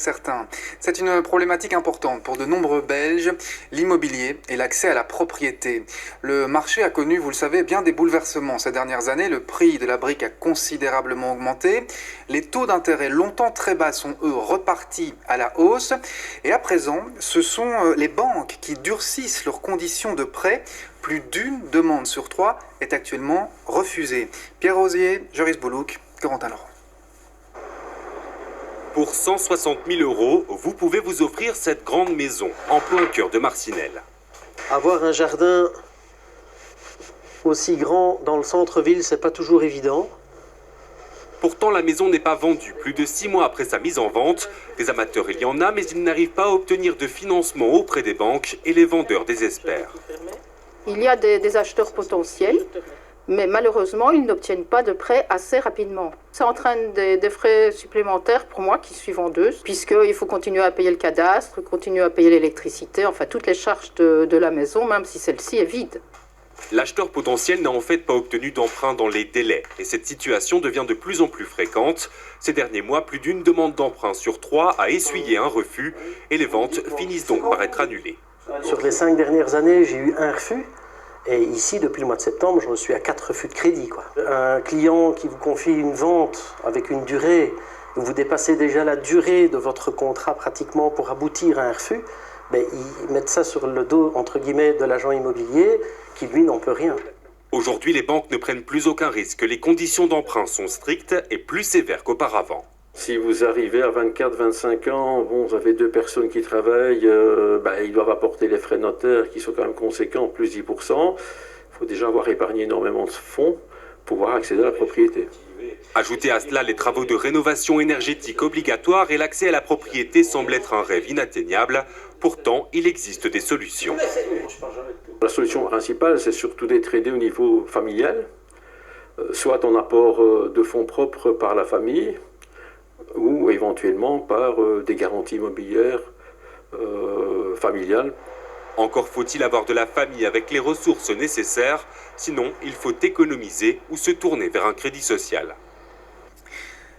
Certains. C'est une problématique importante pour de nombreux Belges, l'immobilier et l'accès à la propriété. Le marché a connu, vous le savez, bien des bouleversements ces dernières années. Le prix de la brique a considérablement augmenté. Les taux d'intérêt longtemps très bas sont eux repartis à la hausse. Et à présent, ce sont les banques qui durcissent leurs conditions de prêt. Plus d'une demande sur 3 est actuellement refusée. Pierre Rosier, Joris Boulouk, Corentin Laurent. Pour 160 000 €, vous pouvez vous offrir cette grande maison en plein cœur de Marcinelle. Avoir un jardin aussi grand dans le centre-ville, c'est pas toujours évident. Pourtant, la maison n'est pas vendue. Plus de 6 mois après sa mise en vente, des amateurs, il y en a, mais ils n'arrivent pas à obtenir de financement auprès des banques et les vendeurs désespèrent. Il y a des acheteurs potentiels, mais malheureusement, ils n'obtiennent pas de prêt assez rapidement. Ça entraîne des frais supplémentaires pour moi qui suis vendeuse, puisqu'il faut continuer à payer le cadastre, continuer à payer l'électricité, enfin toutes les charges de la maison, même si celle-ci est vide. L'acheteur potentiel n'a en fait pas obtenu d'emprunt dans les délais, et cette situation devient de plus en plus fréquente. Ces derniers mois, plus d'une demande d'emprunt sur 3 a essuyé un refus, et les ventes finissent donc par être annulées. Sur les 5 dernières années, j'ai eu un refus. Et ici, depuis le mois de septembre, je suis à 4 refus de crédit. Un client qui vous confie une vente avec une durée, vous dépassez déjà la durée de votre contrat pratiquement pour aboutir à un refus, ben, ils mettent ça sur le dos, entre guillemets, de l'agent immobilier qui, lui, n'en peut rien. Aujourd'hui, les banques ne prennent plus aucun risque. Les conditions d'emprunt sont strictes et plus sévères qu'auparavant. Si vous arrivez à 24-25 ans, bon, vous avez 2 personnes qui travaillent, ils doivent apporter les frais notaires qui sont quand même conséquents, plus 10%. Il faut déjà avoir épargné énormément de fonds pour pouvoir accéder à la propriété. Ajoutez à cela les travaux de rénovation énergétique obligatoires et l'accès à la propriété semble être un rêve inatteignable. Pourtant, il existe des solutions. La solution principale, c'est surtout d'être aidé au niveau familial, soit en apport de fonds propres par la famille, ou éventuellement par des garanties immobilières familiales. Encore faut-il avoir de la famille avec les ressources nécessaires, sinon il faut économiser ou se tourner vers un crédit social.